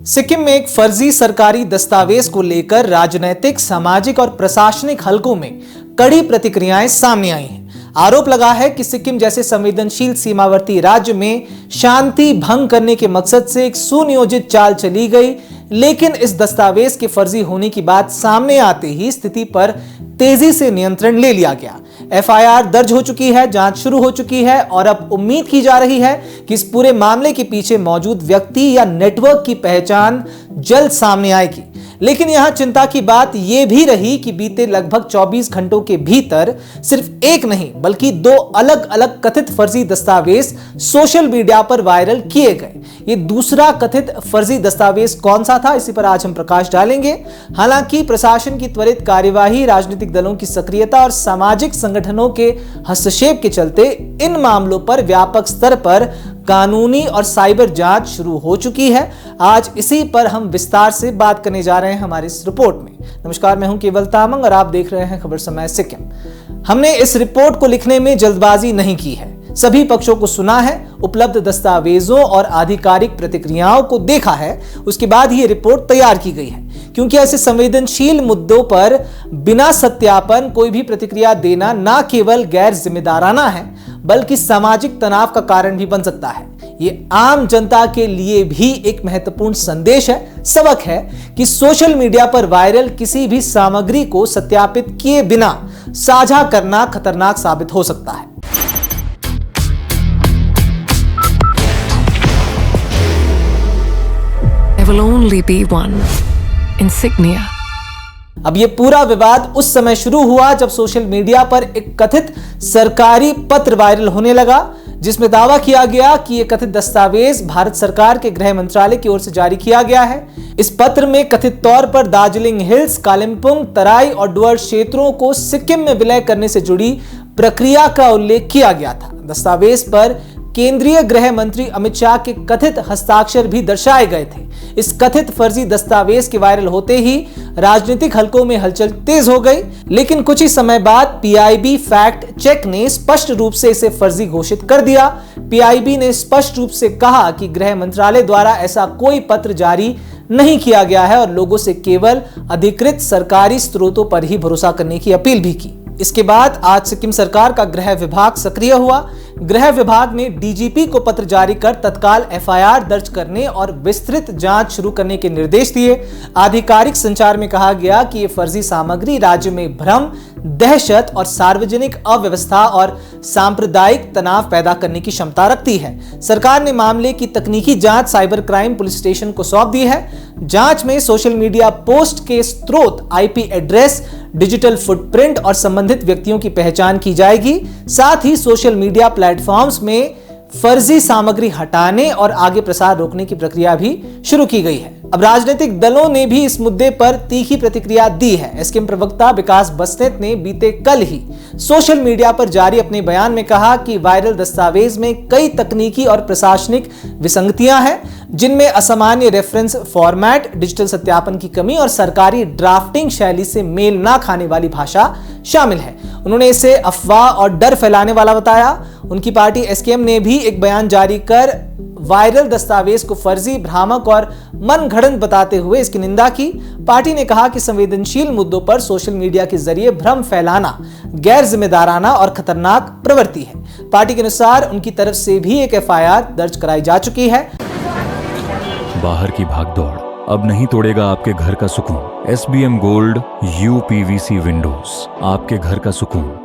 सिक्किम में एक फर्जी सरकारी दस्तावेज को लेकर राजनीतिक, सामाजिक और प्रशासनिक हलकों में कड़ी प्रतिक्रियाएं सामने आई हैं। आरोप लगा है कि सिक्किम जैसे संवेदनशील सीमावर्ती राज्य में शांति भंग करने के मकसद से एक सुनियोजित चाल चली गई, लेकिन इस दस्तावेज के फर्जी होने की बात सामने आते ही स्थिति पर तेजी से नियंत्रण ले लिया गया। एफआईआर दर्ज हो चुकी है, जांच शुरू हो चुकी है और अब उम्मीद की जा रही है कि इस पूरे मामले के पीछे मौजूद व्यक्ति या नेटवर्क की पहचान जल्द सामने आएगी। लेकिन यहां चिंता की बात यह भी रही कि बीते लगभग 24 घंटों के भीतर सिर्फ एक नहीं बल्कि दो अलग अलग कथित फर्जी दस्तावेज सोशल मीडिया पर वायरल किए गए। ये दूसरा कथित फर्जी दस्तावेज कौन सा था, इसी पर आज हम प्रकाश डालेंगे। हालांकि प्रशासन की त्वरित कार्यवाही, राजनीतिक दलों की सक्रियता और सामाजिक संगठनों के हस्तक्षेप के चलते इन मामलों पर व्यापक स्तर पर कानूनी और साइबर जांच शुरू हो चुकी है। आज इसी पर हम विस्तार से बात करने जा रहे हैं हमारी इस रिपोर्ट में। नमस्कार, मैं हूं केवल तामंग और आप देख रहे हैं खबर समय सिक्किम। हमने इस रिपोर्ट को लिखने में जल्दबाजी नहीं की है, सभी पक्षों को सुना है, उपलब्ध दस्तावेजों और आधिकारिक प्रतिक्रियाओं को देखा है, उसके बाद ही ये रिपोर्ट तैयार की गई है। क्योंकि ऐसे संवेदनशील मुद्दों पर बिना सत्यापन कोई भी प्रतिक्रिया देना न केवल गैर जिम्मेदाराना है बल्कि सामाजिक तनाव का कारण भी बन सकता है। ये आम जनता के लिए भी एक महत्वपूर्ण संदेश है, सबक है कि सोशल मीडिया पर वायरल किसी भी सामग्री को सत्यापित किए बिना साझा करना खतरनाक साबित हो सकता है। There will only be one insignia. अब ये पूरा विवाद उस समय शुरू हुआ जब सोशल मीडिया पर एक कथित सरकारी पत्र वायरल होने लगा, जिसमें दावा किया गया कि ये कथित दस्तावेज भारत सरकार के गृह मंत्रालय की ओर से जारी किया गया है। इस पत्र में कथित तौर पर दार्जिलिंग हिल्स, कालिम्पोंग, तराई और डुअर्स क्षेत्रों को सिक्किम में विलय करने से जुड़ी प्रक्रिया का उल्लेख किया गया था। दस्तावेज पर केंद्रीय गृह मंत्री अमित शाह के कथित हस्ताक्षर भी दर्शाए गए थे। इस कथित फर्जी दस्तावेज के वायरल होते ही राजनीतिक हलकों में हलचल तेज हो गई, लेकिन कुछ ही समय बाद पीआईबी फैक्ट चेक ने स्पष्ट रूप से इसे फर्जी घोषित कर दिया। पीआईबी ने स्पष्ट रूप से कहा कि गृह मंत्रालय द्वारा ऐसा कोई पत्र जारी नहीं किया गया है और लोगों से केवल अधिकृत सरकारी स्रोतों पर ही भरोसा करने की अपील भी की। इसके बाद आज सिक्किम सरकार का गृह विभाग सक्रिय हुआ। गृह विभाग ने डीजीपी को पत्र जारी कर तत्काल एफआईआर दर्ज करने और विस्तृत जांच शुरू करने के निर्देश दिए। आधिकारिक संचार में कहा गया कि ये फर्जी सामग्री राज्य में भ्रम, दहशत और सार्वजनिक अव्यवस्था और सांप्रदायिक तनाव पैदा करने की क्षमता रखती है। सरकार ने मामले की तकनीकी जांच साइबर क्राइम पुलिस स्टेशन को सौंप दी है। जांच में सोशल मीडिया पोस्ट के स्रोत, आईपी एड्रेस, डिजिटल फुटप्रिंट और संबंधित व्यक्तियों की पहचान की जाएगी। साथ ही सोशल मीडिया प्लेटफॉर्म्स में फर्जी सामग्री हटाने और आगे प्रसार रोकने की प्रक्रिया भी शुरू की गई है। अब राजनीतिक दलों ने भी इस मुद्दे पर तीखी प्रतिक्रिया दी है। एसकेएम प्रवक्ता विकास बस्नेत ने बीते कल ही सोशल मीडिया पर जारी अपने बयान में कहा कि वायरल दस्तावेज में कई तकनीकी और प्रशासनिक विसंगतियां हैं, जिनमें असामान्य रेफरेंस फॉर्मेट, डिजिटल सत्यापन की कमी और सरकारी ड्राफ्टिंग शैली से मेल ना खाने वाली भाषा शामिल है। उन्होंने इसे अफवाह और डर फैलाने वाला बताया। उनकी पार्टी एसकेएम ने भी एक बयान जारी कर वायरल दस्तावेज को फर्जी, भ्रामक और मनगढ़ंत बताते हुए इसकी निंदा की। पार्टी ने कहा कि संवेदनशील मुद्दों पर सोशल मीडिया के जरिए भ्रम फैलाना गैर जिम्मेदाराना और खतरनाक प्रवृत्ति है। पार्टी के अनुसार उनकी तरफ से भी एक एफआईआर दर्ज कराई जा चुकी है। बाहर की भागदौड़ अब नहीं तोड़ेगा आपके घर का सुकून। एसबीएम गोल्ड यूपीवीसी विंडोज, आपके घर का सुकून।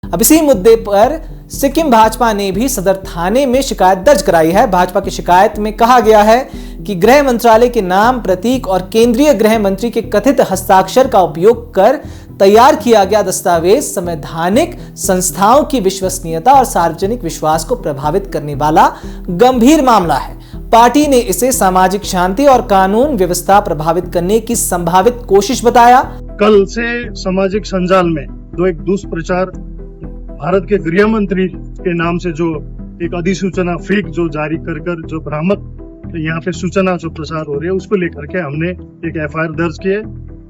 अब इसी मुद्दे पर सिक्किम भाजपा ने भी सदर थाने में शिकायत दर्ज कराई है। भाजपा की शिकायत में कहा गया है कि गृह मंत्रालय के नाम, प्रतीक और केंद्रीय गृह मंत्री के कथित हस्ताक्षर का उपयोग कर तैयार किया गया दस्तावेज संवैधानिक संस्थाओं की विश्वसनीयता और सार्वजनिक विश्वास को प्रभावित करने वाला गंभीर मामला है। पार्टी ने इसे सामाजिक शांति और कानून व्यवस्था प्रभावित करने की संभावित कोशिश बताया। कल से सामाजिक संजाल में एक दुष्प्रचार भारत के गृह मंत्री के नाम से जो एक अधिसूचना फेक जो जारी कर जो भ्रामक यहाँ पे सूचना जो प्रसार हो रही है, उसको लेकर के हमने एक एफआईआर दर्ज की है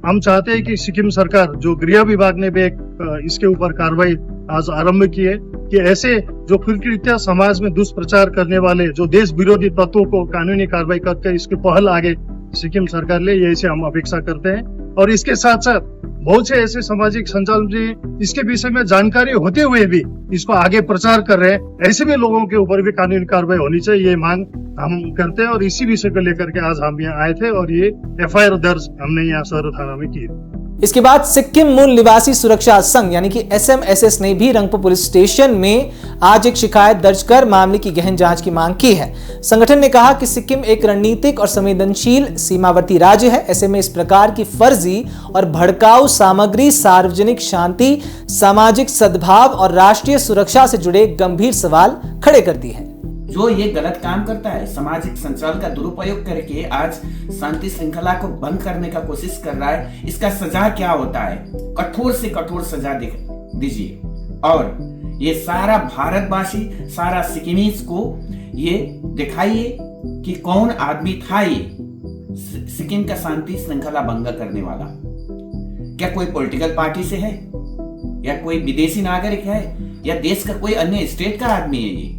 हम चाहते हैं कि सिक्किम सरकार, जो गृह विभाग ने भी एक इसके ऊपर कार्रवाई आज आरंभ की है, कि ऐसे जो कृत्य समाज में दुष्प्रचार करने वाले जो देश विरोधी तत्वों को कानूनी कार्रवाई करके इसकी पहल आगे सिक्किम सरकार ले, ये हम अपेक्षा करते हैं। और इसके साथ साथ बहुत से ऐसे सामाजिक संचालन जी इसके विषय में जानकारी होते हुए भी इसको आगे प्रचार कर रहे हैं, ऐसे भी लोगों के ऊपर भी कानूनी कार्रवाई होनी चाहिए, ये मांग हम करते हैं। और इसी विषय को लेकर के आज हम यहाँ आए थे और ये FIR दर्ज हमने यहाँ सदर थाना में की। इसके बाद सिक्किम मूल निवासी सुरक्षा संघ यानी कि SMSS ने भी रंगपुर पुलिस स्टेशन में आज एक शिकायत दर्ज कर मामले की गहन जांच की मांग की है। संगठन ने कहा कि सिक्किम एक रणनीतिक और संवेदनशील सीमावर्ती राज्य है। ऐसे में इस प्रकार की फर्जी और भड़काऊ सामग्री सार्वजनिक शांति, सामाजिक सद्भाव और राष्ट्रीय सुरक्षा से जुड़े गंभीर सवाल खड़े करती है। जो ये गलत काम करता है, सामाजिक संचार का दुरुपयोग करके आज शांति श्रृंखला को भंग करने का कोशिश कर रहा है, इसका सजा क्या होता है? कठोर से कठोर सजा दीजिए। और ये सारा भारतवासी, सारा सिक्किमीज को ये दिखाइए कि कौन आदमी था ये सिक्किम का शांति श्रृंखला भंग करने वाला। क्या कोई पॉलिटिकल पार्टी से है, या कोई विदेशी नागरिक है, या देश का कोई अन्य स्टेट का आदमी है? ये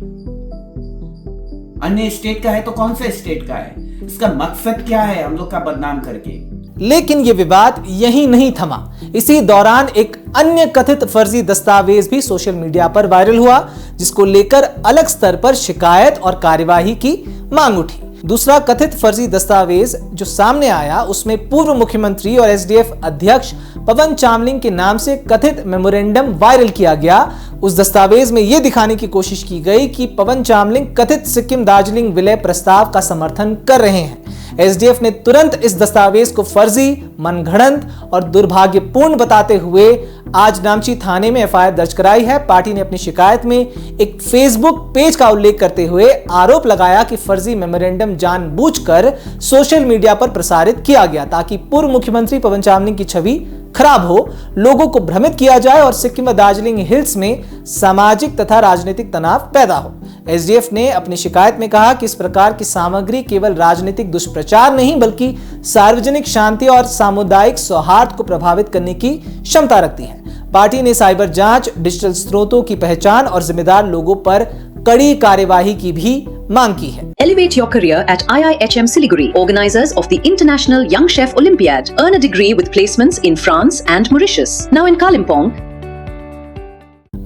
अन्य स्टेट का है तो कौन सा स्टेट का है? इसका मकसद क्या है हम लोग का बदनाम करके? लेकिन ये विवाद यहीं नहीं थमा। इसी दौरान एक अन्य कथित फर्जी दस्तावेज भी सोशल मीडिया पर वायरल हुआ, जिसको लेकर अलग स्तर पर शिकायत और कार्यवाही की मांग उठी। दूसरा कथित फर्जी दस्तावेज जो सामने आया, उसमें पूर्व मुख्यमंत्री और SDF अध्यक्ष पवन चामलिंग के नाम से कथित मेमोरेंडम वायरल किया गया। उस दस्तावेज में यह दिखाने की कोशिश की गई कि पवन चामलिंग कथित सिक्किम दार्जिलिंग विलय प्रस्ताव का समर्थन कर रहे हैं। SDF ने तुरंत इस दस्तावेज को फर्जी, मनगढ़ंत और दुर्भाग्यपूर्ण बताते हुए आज नामची थाने में FIR दर्ज कराई है। पार्टी ने अपनी शिकायत में एक फेसबुक पेज का उल्लेख करते हुए आरोप लगाया कि फर्जी मेमोरेंडम जानबूझकर सोशल मीडिया पर प्रसारित किया गया ताकि पूर्व मुख्यमंत्री पवन चामलिंग की छवि खराब हो, लोगों को भ्रमित किया जाए और सिक्किम व दार्जिलिंग हिल्स में सामाजिक तथा राजनीतिक तनाव पैदा हो। SDF ने अपनी शिकायत में कहा कि इस प्रकार की सामग्री केवल राजनीतिक दुष्प्रचार नहीं बल्कि सार्वजनिक शांति और सामुदायिक सौहार्द को प्रभावित करने की क्षमता रखती है। पार्टी ने साइबर जांच, डिजिटल स्रोतों की पहचान और जिम्मेदार लोगों पर कड़ी कार्यवाही की भी मांग की है। Elevate your career at IIHM Siliguri, organizers of the International Young Chef Olympiad. Earn a degree with placements in France and Mauritius. Now in Kalimpong.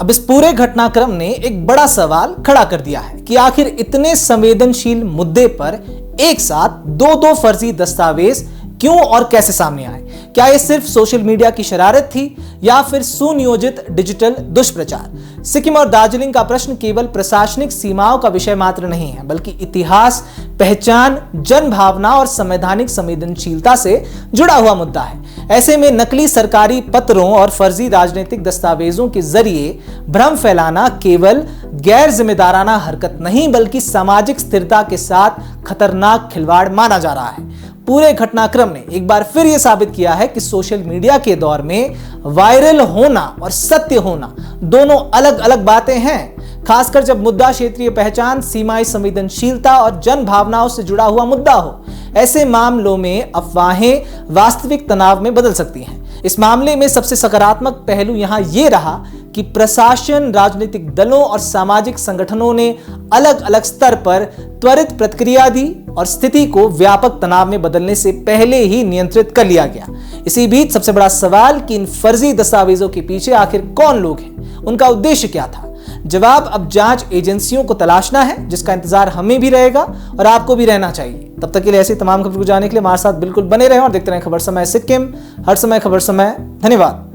अब इस पूरे घटनाक्रम ने एक बड़ा सवाल खड़ा कर दिया है कि आखिर इतने संवेदनशील मुद्दे पर एक साथ दो फर्जी दस्तावेज क्यों और कैसे सामने आए? क्या ये सिर्फ सोशल मीडिया की शरारत थी या फिर सुनियोजित डिजिटल दुष्प्रचार? सिक्किम और दार्जिलिंग का प्रश्न केवल प्रशासनिक सीमाओं का विषय मात्र नहीं है, बल्कि इतिहास, पहचान, जन भावना और संवैधानिक संवेदनशीलता से जुड़ा हुआ मुद्दा है। ऐसे में नकली सरकारी पत्रों और फर्जी राजनीतिक दस्तावेजों के जरिए भ्रम फैलाना केवल गैर जिम्मेदाराना हरकत नहीं बल्कि सामाजिक स्थिरता के साथ खतरनाक खिलवाड़ माना जा रहा है। पूरे घटनाक्रम ने एक बार फिर यह साबित किया है कि सोशल मीडिया के दौर में वायरल होना और सत्य होना दोनों अलग अलग बातें हैं, खासकर जब मुद्दा क्षेत्रीय पहचान, सीमाई संवेदनशीलता और जन भावनाओं से जुड़ा हुआ मुद्दा हो। ऐसे मामलों में अफवाहें वास्तविक तनाव में बदल सकती हैं। इस मामले में सबसे सकारात्मक पहलू यहां यह रहा कि प्रशासन, राजनीतिक दलों और सामाजिक संगठनों ने अलग अलग स्तर पर त्वरित प्रतिक्रिया दी और स्थिति को व्यापक तनाव में बदलने से पहले ही नियंत्रित कर लिया गया। इसी बीच सबसे बड़ा सवाल कि इन फर्जी दस्तावेजों के पीछे आखिर कौन लोग हैं, उनका उद्देश्य क्या था? जवाब अब जांच एजेंसियों को तलाशना है, जिसका इंतजार हमें भी रहेगा और आपको भी रहना चाहिए। तब तक के लिए ऐसी तमाम खबरों को जानने के लिए हमारे साथ बिल्कुल बने रहें और देखते रहें खबर समय सिक्किम, हर समय खबर समय। धन्यवाद।